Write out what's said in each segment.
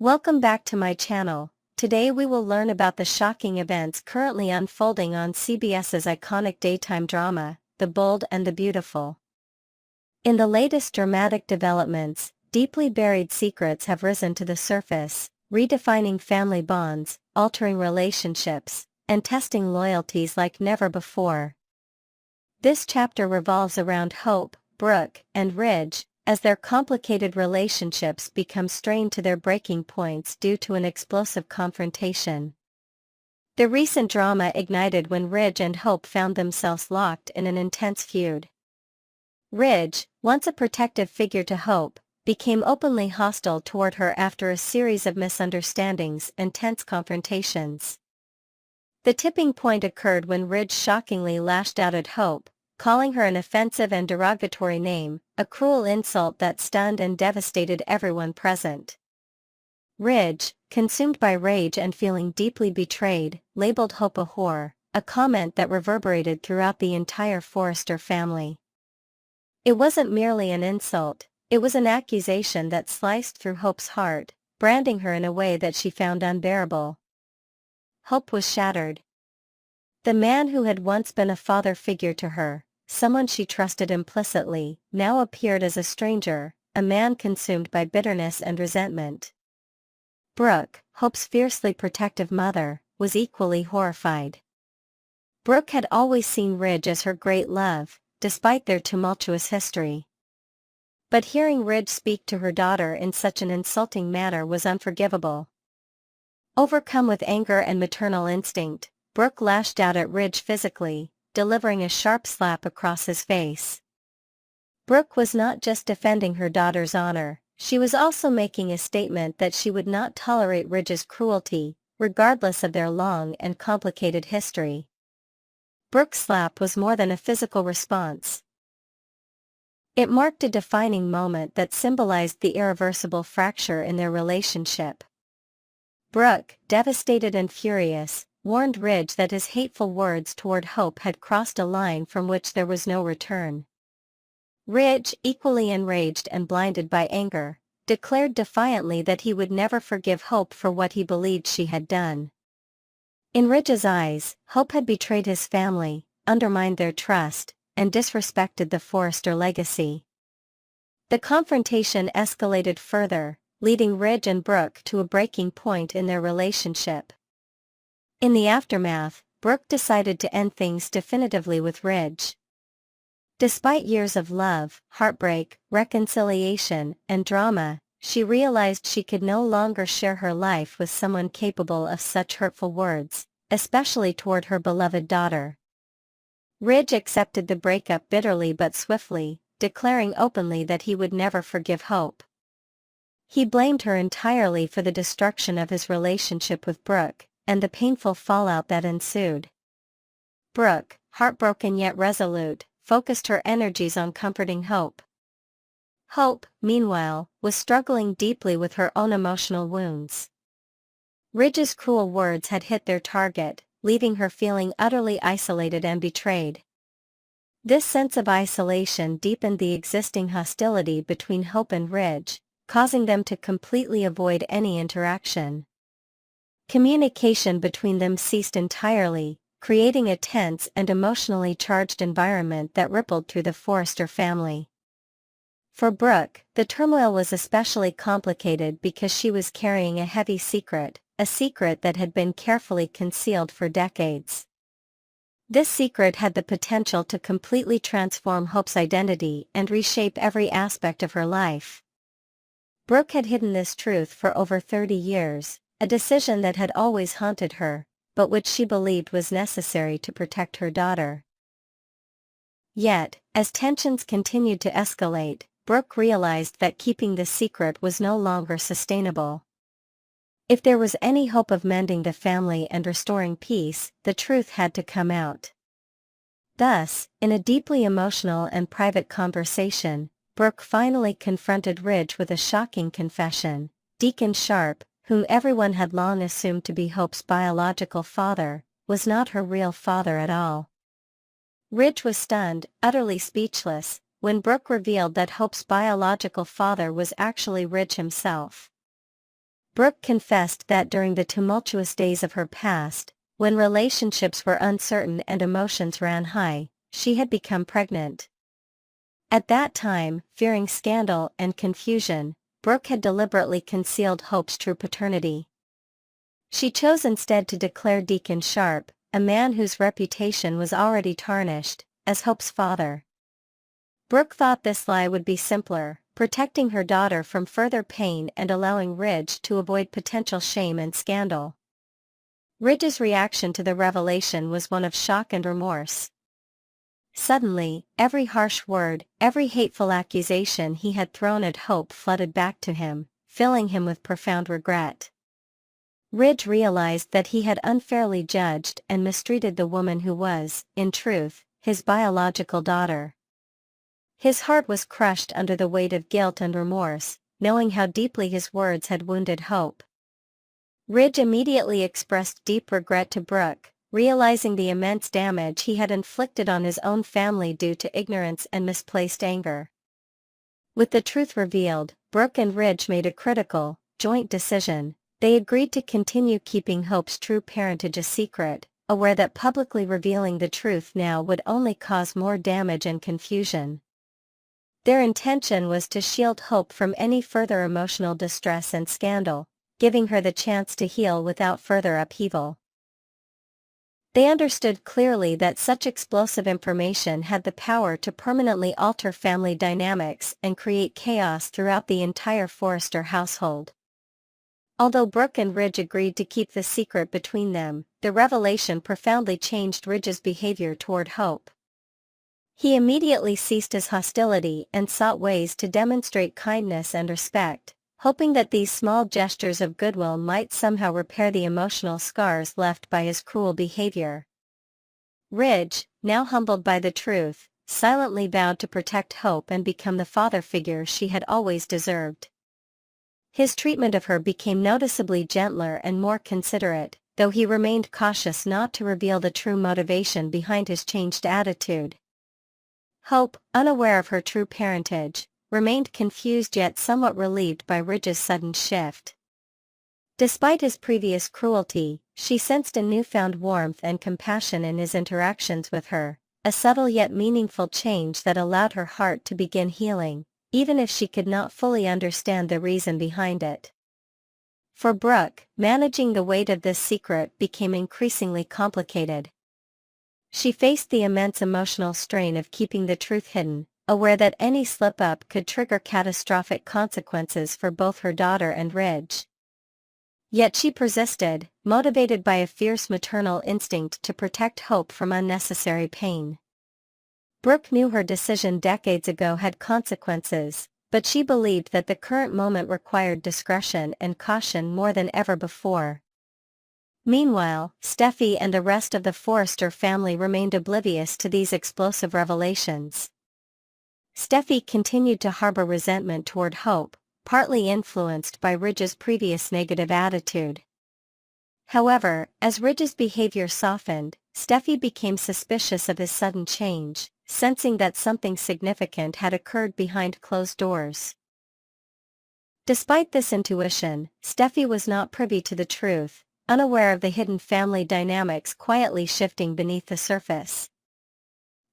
Welcome back to my channel. Today we will learn about the shocking events currently unfolding on CBS's iconic daytime drama, The Bold and the Beautiful. In the latest dramatic developments, deeply buried secrets have risen to the surface, redefining family bonds, altering relationships, and testing loyalties like never before. This chapter revolves around Hope, Brooke, and Ridge, as their complicated relationships become strained to their breaking points due to an explosive confrontation. The recent drama ignited when Ridge and Hope found themselves locked in an intense feud. Ridge, once a protective figure to Hope, became openly hostile toward her after a series of misunderstandings and tense confrontations. The tipping point occurred when Ridge shockingly lashed out at Hope, calling her an offensive and derogatory name, a cruel insult that stunned and devastated everyone present. Ridge, consumed by rage and feeling deeply betrayed, labeled Hope a whore, a comment that reverberated throughout the entire Forrester family. It wasn't merely an insult, it was an accusation that sliced through Hope's heart, branding her in a way that she found unbearable. Hope was shattered. The man who had once been a father figure to her, someone she trusted implicitly, now appeared as a stranger, a man consumed by bitterness and resentment. Brooke, Hope's fiercely protective mother, was equally horrified. Brooke had always seen Ridge as her great love, despite their tumultuous history. But hearing Ridge speak to her daughter in such an insulting manner was unforgivable. Overcome with anger and maternal instinct, Brooke lashed out at Ridge physically, delivering a sharp slap across his face. Brooke was not just defending her daughter's honor, she was also making a statement that she would not tolerate Ridge's cruelty, regardless of their long and complicated history. Brooke's slap was more than a physical response. It marked a defining moment that symbolized the irreversible fracture in their relationship. Brooke, devastated and furious, warned Ridge that his hateful words toward Hope had crossed a line from which there was no return. Ridge, equally enraged and blinded by anger, declared defiantly that he would never forgive Hope for what he believed she had done. In Ridge's eyes, Hope had betrayed his family, undermined their trust, and disrespected the Forrester legacy. The confrontation escalated further, leading Ridge and Brooke to a breaking point in their relationship. In the aftermath, Brooke decided to end things definitively with Ridge. Despite years of love, heartbreak, reconciliation, and drama, she realized she could no longer share her life with someone capable of such hurtful words, especially toward her beloved daughter. Ridge accepted the breakup bitterly but swiftly, declaring openly that he would never forgive Hope. He blamed her entirely for the destruction of his relationship with Brooke, and the painful fallout that ensued. Brooke, heartbroken yet resolute, focused her energies on comforting Hope. Hope, meanwhile, was struggling deeply with her own emotional wounds. Ridge's cruel words had hit their target, leaving her feeling utterly isolated and betrayed. This sense of isolation deepened the existing hostility between Hope and Ridge, causing them to completely avoid any interaction. Communication between them ceased entirely, creating a tense and emotionally charged environment that rippled through the Forrester family. For Brooke, the turmoil was especially complicated because she was carrying a heavy secret, a secret that had been carefully concealed for decades. This secret had the potential to completely transform Hope's identity and reshape every aspect of her life. Brooke had hidden this truth for over 30 years, a decision that had always haunted her, but which she believed was necessary to protect her daughter. Yet, as tensions continued to escalate, Brooke realized that keeping this secret was no longer sustainable. If there was any hope of mending the family and restoring peace, the truth had to come out. Thus, in a deeply emotional and private conversation, Brooke finally confronted Ridge with a shocking confession. Deacon Sharp, whom everyone had long assumed to be Hope's biological father, was not her real father at all. Ridge was stunned, utterly speechless, when Brooke revealed that Hope's biological father was actually Ridge himself. Brooke confessed that during the tumultuous days of her past, when relationships were uncertain and emotions ran high, she had become pregnant. At that time, fearing scandal and confusion, Brooke had deliberately concealed Hope's true paternity. She chose instead to declare Deacon Sharp, a man whose reputation was already tarnished, as Hope's father. Brooke thought this lie would be simpler, protecting her daughter from further pain and allowing Ridge to avoid potential shame and scandal. Ridge's reaction to the revelation was one of shock and remorse. Suddenly, every harsh word, every hateful accusation he had thrown at Hope flooded back to him, filling him with profound regret. Ridge realized that he had unfairly judged and mistreated the woman who was, in truth, his biological daughter. His heart was crushed under the weight of guilt and remorse, knowing how deeply his words had wounded Hope. Ridge immediately expressed deep regret to Brooke, realizing the immense damage he had inflicted on his own family due to ignorance and misplaced anger. With the truth revealed, Brooke and Ridge made a critical, joint decision. They agreed to continue keeping Hope's true parentage a secret, aware that publicly revealing the truth now would only cause more damage and confusion. Their intention was to shield Hope from any further emotional distress and scandal, giving her the chance to heal without further upheaval. They understood clearly that such explosive information had the power to permanently alter family dynamics and create chaos throughout the entire Forrester household. Although Brooke and Ridge agreed to keep the secret between them, the revelation profoundly changed Ridge's behavior toward Hope. He immediately ceased his hostility and sought ways to demonstrate kindness and respect, hoping that these small gestures of goodwill might somehow repair the emotional scars left by his cruel behavior. Ridge, now humbled by the truth, silently vowed to protect Hope and become the father figure she had always deserved. His treatment of her became noticeably gentler and more considerate, though he remained cautious not to reveal the true motivation behind his changed attitude. Hope, unaware of her true parentage, remained confused yet somewhat relieved by Ridge's sudden shift. Despite his previous cruelty, she sensed a newfound warmth and compassion in his interactions with her, a subtle yet meaningful change that allowed her heart to begin healing, even if she could not fully understand the reason behind it. For Brooke, managing the weight of this secret became increasingly complicated. She faced the immense emotional strain of keeping the truth hidden, aware that any slip-up could trigger catastrophic consequences for both her daughter and Ridge. Yet she persisted, motivated by a fierce maternal instinct to protect Hope from unnecessary pain. Brooke knew her decision decades ago had consequences, but she believed that the current moment required discretion and caution more than ever before. Meanwhile, Steffi and the rest of the Forrester family remained oblivious to these explosive revelations. Steffi continued to harbor resentment toward Hope, partly influenced by Ridge's previous negative attitude. However, as Ridge's behavior softened, Steffi became suspicious of his sudden change, sensing that something significant had occurred behind closed doors. Despite this intuition, Steffi was not privy to the truth, unaware of the hidden family dynamics quietly shifting beneath the surface.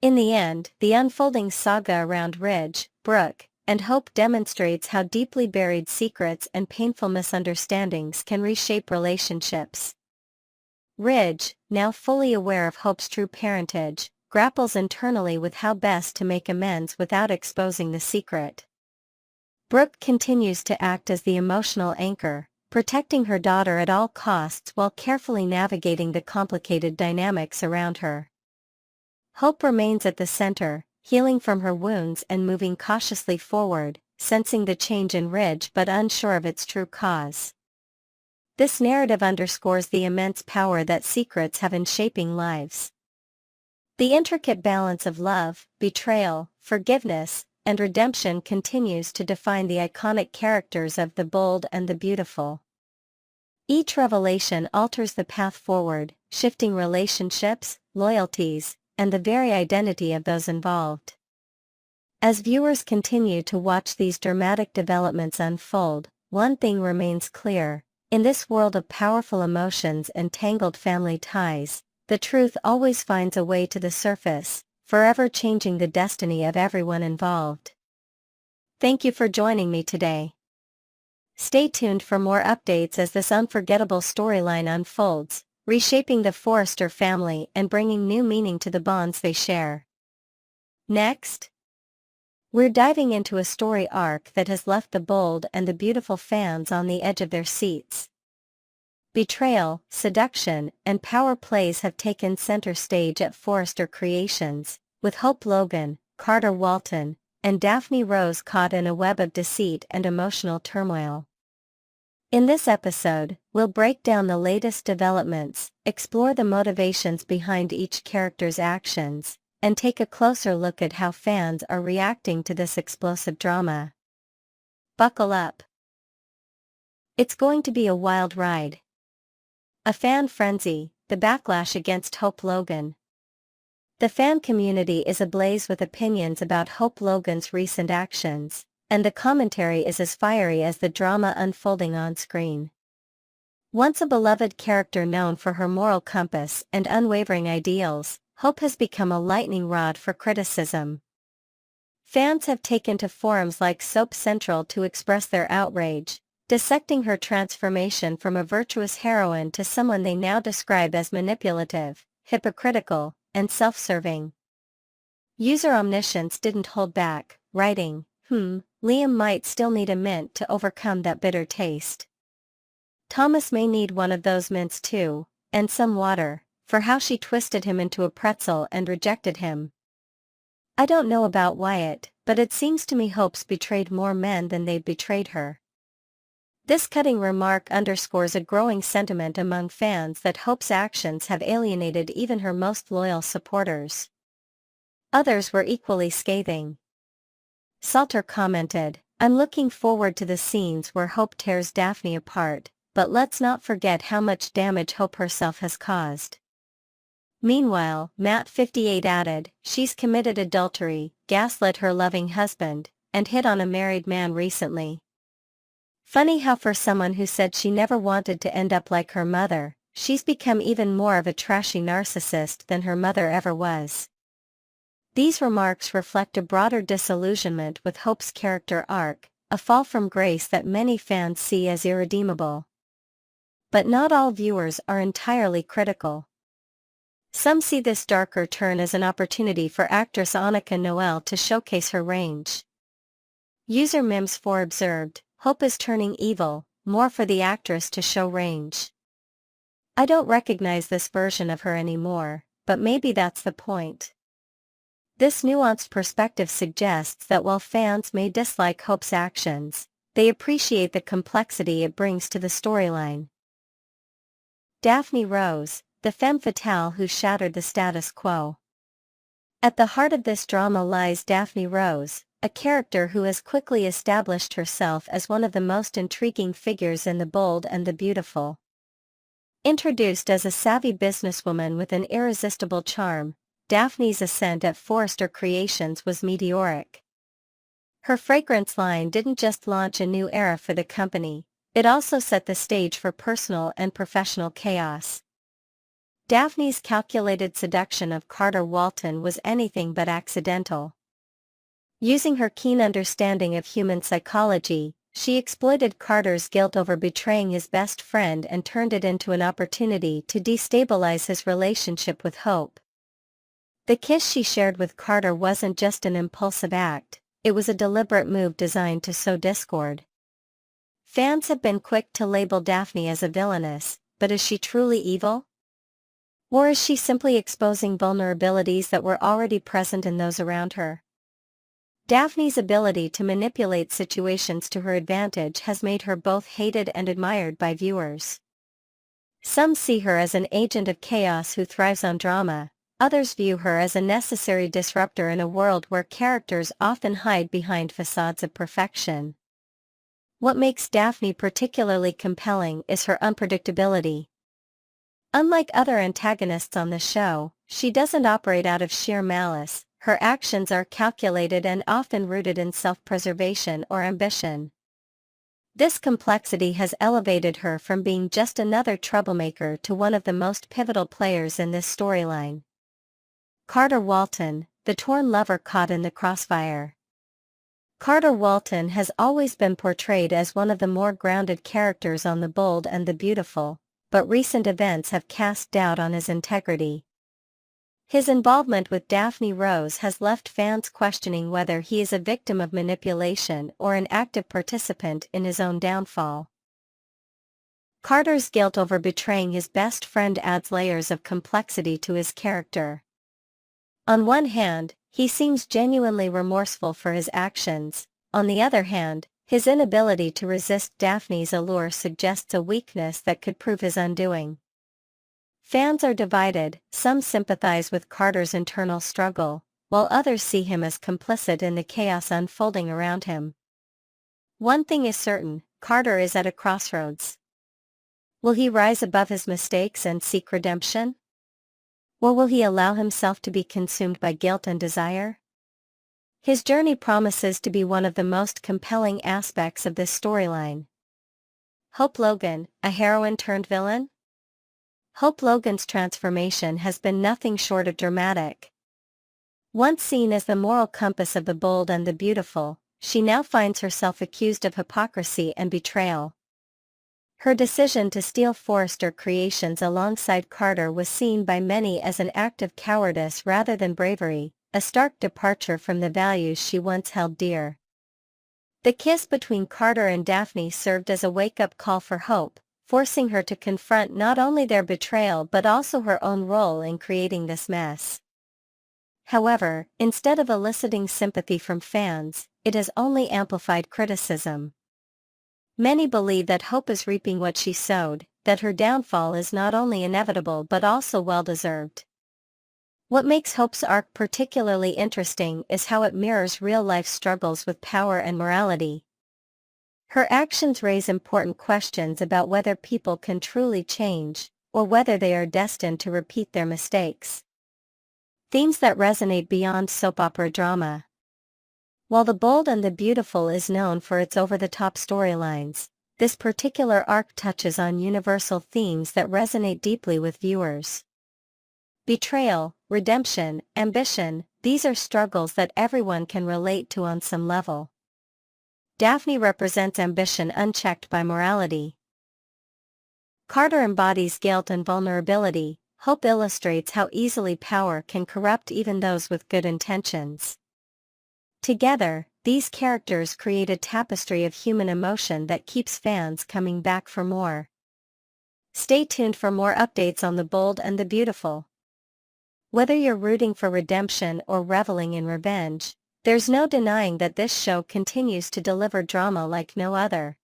In the end, the unfolding saga around Ridge, Brooke, and Hope demonstrates how deeply buried secrets and painful misunderstandings can reshape relationships. Ridge, now fully aware of Hope's true parentage, grapples internally with how best to make amends without exposing the secret. Brooke continues to act as the emotional anchor, protecting her daughter at all costs while carefully navigating the complicated dynamics around her. Hope remains at the center, healing from her wounds and moving cautiously forward, sensing the change in Ridge but unsure of its true cause. This narrative underscores the immense power that secrets have in shaping lives. The intricate balance of love, betrayal, forgiveness, and redemption continues to define the iconic characters of The Bold and the Beautiful. Each revelation alters the path forward, shifting relationships, loyalties, and the very identity of those involved. As viewers continue to watch these dramatic developments unfold, one thing remains clear: In this world of powerful emotions and tangled family ties, the truth always finds a way to the surface, forever changing the destiny of everyone involved. Thank you for joining me today. Stay tuned for more updates as this unforgettable storyline unfolds, reshaping the Forrester family and bringing new meaning to the bonds they share. Next, we're diving into a story arc that has left the bold and the beautiful fans on the edge of their seats. Betrayal, seduction, and power plays have taken center stage at Forrester Creations, with Hope Logan, Carter Walton, and Daphne Rose caught in a web of deceit and emotional turmoil. In this episode, we'll break down the latest developments, explore the motivations behind each character's actions, and take a closer look at how fans are reacting to this explosive drama. Buckle up. It's going to be a wild ride. A fan frenzy, the backlash against Hope Logan. The fan community is ablaze with opinions about Hope Logan's recent actions, and the commentary is as fiery as the drama unfolding on screen. Once a beloved character known for her moral compass and unwavering ideals, Hope has become a lightning rod for criticism. Fans have taken to forums like Soap Central to express their outrage, dissecting her transformation from a virtuous heroine to someone they now describe as manipulative, hypocritical, and self-serving. User Omniscience didn't hold back, writing, Liam might still need a mint to overcome that bitter taste. Thomas may need one of those mints too, and some water, for how she twisted him into a pretzel and rejected him. I don't know about Wyatt, but it seems to me Hope's betrayed more men than they've betrayed her. This cutting remark underscores a growing sentiment among fans that Hope's actions have alienated even her most loyal supporters. Others were equally scathing. Salter commented, "I'm looking forward to the scenes where Hope tears Daphne apart, but let's not forget how much damage Hope herself has caused." Meanwhile, Matt 58 added, "She's committed adultery, gaslit her loving husband, and hit on a married man recently. Funny how for someone who said she never wanted to end up like her mother, she's become even more of a trashy narcissist than her mother ever was." These remarks reflect a broader disillusionment with Hope's character arc, a fall from grace that many fans see as irredeemable. But not all viewers are entirely critical. Some see this darker turn as an opportunity for actress Annika Noel to showcase her range. User Mims4 observed, "Hope is turning evil, more for the actress to show range. I don't recognize this version of her anymore, but maybe that's the point." This nuanced perspective suggests that while fans may dislike Hope's actions, they appreciate the complexity it brings to the storyline. Daphne Rose, the femme fatale who shattered the status quo. At the heart of this drama lies Daphne Rose, a character who has quickly established herself as one of the most intriguing figures in The Bold and the Beautiful. Introduced as a savvy businesswoman with an irresistible charm, Daphne's ascent at Forrester Creations was meteoric. Her fragrance line didn't just launch a new era for the company, it also set the stage for personal and professional chaos. Daphne's calculated seduction of Carter Walton was anything but accidental. Using her keen understanding of human psychology, she exploited Carter's guilt over betraying his best friend and turned it into an opportunity to destabilize his relationship with Hope. The kiss she shared with Carter wasn't just an impulsive act, it was a deliberate move designed to sow discord. Fans have been quick to label Daphne as a villainess, but is she truly evil? Or is she simply exposing vulnerabilities that were already present in those around her? Daphne's ability to manipulate situations to her advantage has made her both hated and admired by viewers. Some see her as an agent of chaos who thrives on drama, others view her as a necessary disruptor in a world where characters often hide behind facades of perfection. What makes Daphne particularly compelling is her unpredictability. Unlike other antagonists on the show, she doesn't operate out of sheer malice, her actions are calculated and often rooted in self-preservation or ambition. This complexity has elevated her from being just another troublemaker to one of the most pivotal players in this storyline. Carter Walton, the torn lover caught in the crossfire. Carter Walton has always been portrayed as one of the more grounded characters on The Bold and the Beautiful, but recent events have cast doubt on his integrity. His involvement with Daphne Rose has left fans questioning whether he is a victim of manipulation or an active participant in his own downfall. Carter's guilt over betraying his best friend adds layers of complexity to his character. On one hand, he seems genuinely remorseful for his actions. On the other hand, his inability to resist Daphne's allure suggests a weakness that could prove his undoing. Fans are divided, some sympathize with Carter's internal struggle, while others see him as complicit in the chaos unfolding around him. One thing is certain, Carter is at a crossroads. Will he rise above his mistakes and seek redemption? Or will he allow himself to be consumed by guilt and desire? His journey promises to be one of the most compelling aspects of this storyline. Hope Logan, a heroine turned villain? Hope Logan's transformation has been nothing short of dramatic. Once seen as the moral compass of The Bold and the Beautiful, she now finds herself accused of hypocrisy and betrayal. Her decision to steal Forrester creations alongside Carter was seen by many as an act of cowardice rather than bravery, a stark departure from the values she once held dear. The kiss between Carter and Daphne served as a wake-up call for Hope, forcing her to confront not only their betrayal but also her own role in creating this mess. However, instead of eliciting sympathy from fans, it has only amplified criticism. Many believe that Hope is reaping what she sowed, that her downfall is not only inevitable but also well-deserved. What makes Hope's arc particularly interesting is how it mirrors real-life struggles with power and morality. Her actions raise important questions about whether people can truly change, or whether they are destined to repeat their mistakes. Themes that resonate beyond soap opera drama. While The Bold and the Beautiful is known for its over-the-top storylines, this particular arc touches on universal themes that resonate deeply with viewers. Betrayal, redemption, ambition, these are struggles that everyone can relate to on some level. Daphne represents ambition unchecked by morality. Carter embodies guilt and vulnerability. Hope illustrates how easily power can corrupt even those with good intentions. Together, these characters create a tapestry of human emotion that keeps fans coming back for more. Stay tuned for more updates on The Bold and the Beautiful. Whether you're rooting for redemption or reveling in revenge, there's no denying that this show continues to deliver drama like no other.